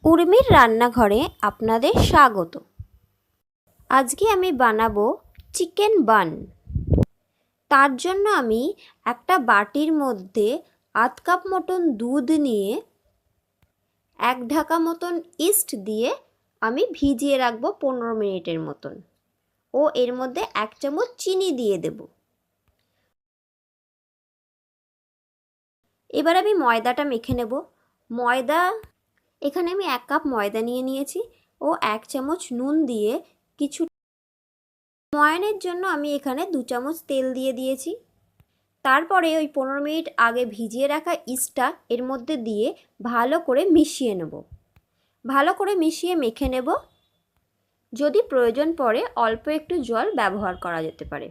উর্মির রান্নাঘরে আপনাদের স্বাগত। আজকে আমি বানাবো চিকেন বান। তার জন্য আমি একটা বাটির মধ্যে আধ কাপ মতন দুধ নিয়ে 1 ঢাকা মতন ইস্ট দিয়ে আমি ভিজিয়ে রাখবো 15 মিনিটের মতন, ও এর মধ্যে 1 চামচ চিনি দিয়ে দেব। এবার আমি ময়দাটা মেখে নেব। এখানে আমি 1 কাপ ময়দা নিয়েছি ও 1 চামচ নুন দিয়ে কিছু ময়ানের জন্য আমি এখানে 2 চামচ তেল দিয়ে দিয়েছি। তারপরে ওই 15 মিনিট আগে ভিজিয়ে রাখা ইস্টটা এর মধ্যে দিয়ে ভালো করে মিশিয়ে নেব। ভালো করে মিশিয়ে মেখে নেব। যদি প্রয়োজন পড়ে অল্প একটু জল ব্যবহার করা যেতে পারে।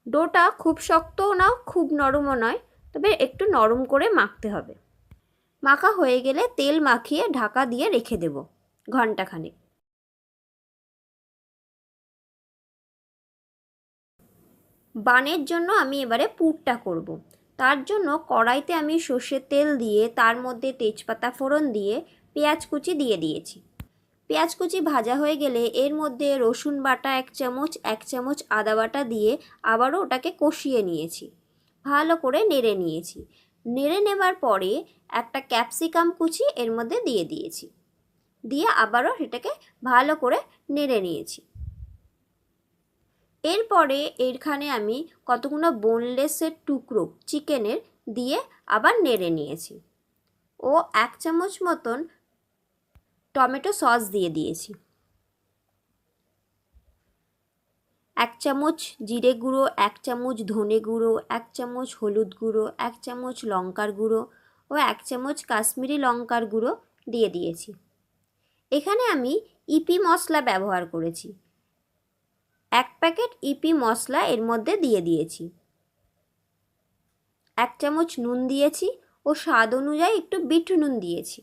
ডোটা খুব শক্তও না খুব নরমও নয়, তবে একটু নরম করে মাখতে হবে। মাখা হয়ে গেলে তেল মাখিয়ে ঢাকা দিয়ে রেখে দেব ঘন্টাখানেক। বানের জন্য আমি এবারে পুরটা করব। তার জন্য কড়াইতে আমি সর্ষের তেল দিয়ে তার মধ্যে তেজপাতা ফোড়ন দিয়ে পেঁয়াজ কুচি দিয়ে দিয়েছি। পেঁয়াজ কুচি ভাজা হয়ে গেলে এর মধ্যে রসুন বাটা 1 চামচ, 1 চামচ আদা বাটা দিয়ে আবারও ওটাকে কষিয়ে নিয়েছি। ভালো করে নেড়ে নিয়েছি। নেড়ে নেবার পরে একটা ক্যাপসিকাম কুচি এর মধ্যে দিয়ে দিয়েছি। দিয়ে আবারও সেটাকে ভালো করে নেড়ে নিয়েছি। এরপরে এখানে আমি কতগুলো বোনলেসের টুকরো চিকেনের দিয়ে আবার নেড়ে নিয়েছি ও 1 চামচ মতন টমেটো সস দিয়ে দিয়েছি। 1 চামচ জিরে গুঁড়ো, 1 চামচ ধনে গুঁড়ো, 1 চামচ হলুদ গুঁড়ো, 1 চামচ লঙ্কার গুঁড়ো ও 1 চামচ কাশ্মীরি লঙ্কার গুঁড়ো দিয়ে দিয়েছি। এখানে আমি ইপি মশলা ব্যবহার করেছি। 1 প্যাকেট ইপি মশলা এর মধ্যে দিয়ে দিয়েছি। 1 চামচ নুন দিয়েছি ও স্বাদ অনুযায়ী একটু বিট নুন দিয়েছি।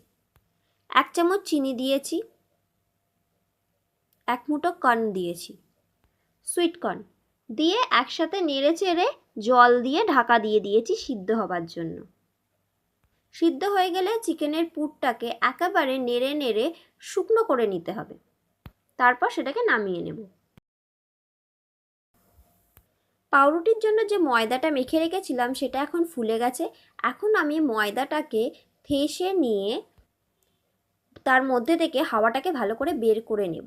1 চামচ চিনি দিয়েছি। 1 মুঠো কর্ন দিয়েছি, সুইট কর্ন দিয়ে একসাথে নেড়ে চেড়ে জল দিয়ে ঢাকা দিয়ে দিয়েছি সিদ্ধ হবার জন্য। সিদ্ধ হয়ে গেলে চিকেনের পুরটাকে একেবারে নেড়ে নেড়ে শুকনো করে নিতে হবে। তারপর সেটাকে নামিয়ে নেব। পাউরুটির জন্য যে ময়দাটা মেখে রেখেছিলাম সেটা এখন ফুলে গেছে। এখন আমি ময়দাটাকে ঠেসে নিয়ে তার মধ্যে থেকে হাওয়াটাকে ভালো করে বের করে নেব।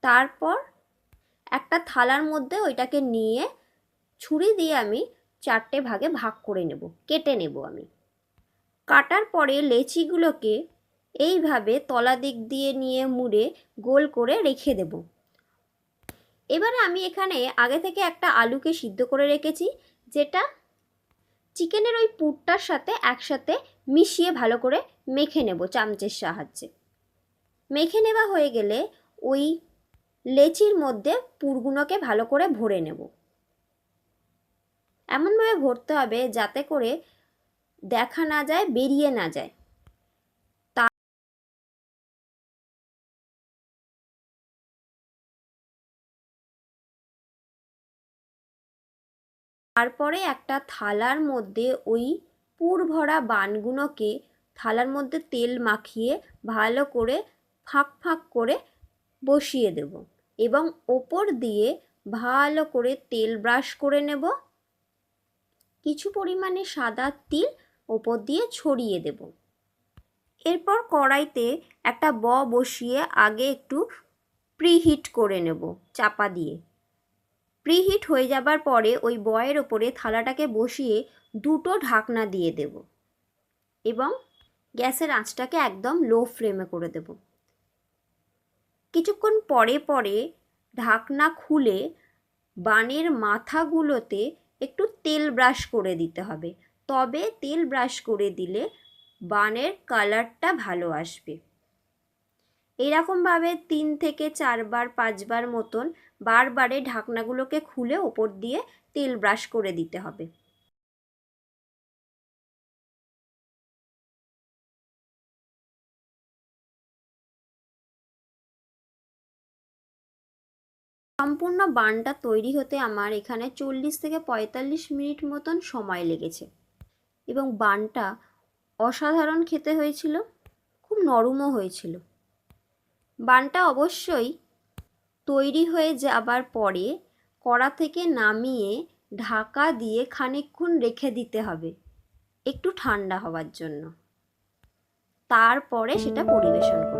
তারপর একটা থালার মধ্যে ওইটাকে নিয়ে ছুরি দিয়ে আমি 4টে ভাগে ভাগ করে নেব, কেটে নেব। আমি কাটার পরে লেচিগুলোকে এইভাবে তলা দিক দিয়ে নিয়ে মুড়ে গোল করে রেখে দেব। এবারে আমি এখানে আগে থেকে একটা আলুকে সিদ্ধ করে রেখেছি, যেটা চিকেনের ওই পুরটার সাথে একসাথে মিশিয়ে ভালো করে মেখে নেব চামচের সাহায্যে। মেখে নেওয়া হয়ে গেলে ওই লেচির মধ্যে পুরগুলোকে ভালো করে ভরে নেব। এমনভাবে ভরতে হবে যাতে করে দেখা না যায়, বেরিয়ে না যায়। তারপরে একটা থালার মধ্যে ওই পুর ভরা বানগুলোকে থালার মধ্যে তেল মাখিয়ে ভালো করে ফাঁক ফাঁক করে বসিয়ে দেব এবং ওপর দিয়ে ভালো করে তেল ব্রাশ করে নেব। কিছু পরিমাণে সাদা তিল ওপর দিয়ে ছড়িয়ে দেব। এরপর কড়াইতে একটা বসিয়ে আগে একটু প্রিহিট করে নেব চাপা দিয়ে। প্রিহিট হয়ে যাবার পরে ওই বয়ের ওপরে থালাটাকে বসিয়ে 2টো ঢাকনা দিয়ে দেব এবং গ্যাসের আঁচটাকে একদম লো ফ্লেমে করে দেব। কিছুক্ষণ পরে পরে ঢাকনা খুলে বানের মাথাগুলোতে একটু তেল ব্রাশ করে দিতে হবে। তবে তেল ব্রাশ করে দিলে বানের কালারটা ভালো আসবে। এরকমভাবে 3 থেকে 4 বার 5 বার মতন বারবারে ঢাকনাগুলোকে খুলে ওপর দিয়ে তেল ব্রাশ করে দিতে হবে। সম্পূর্ণ বানটা তৈরি হতে আমার এখানে 40 থেকে 45 মিনিট মতন সময় লেগেছে এবং বানটা অসাধারণ খেতে হয়েছিল, খুব নরমও হয়েছিল। বানটা অবশ্যই তৈরি হয়ে যাবার পরে কড়া থেকে নামিয়ে ঢাকা দিয়ে খানিকক্ষণ রেখে দিতে হবে একটু ঠান্ডা হওয়ার জন্য। তারপরে সেটা পরিবেশন করতে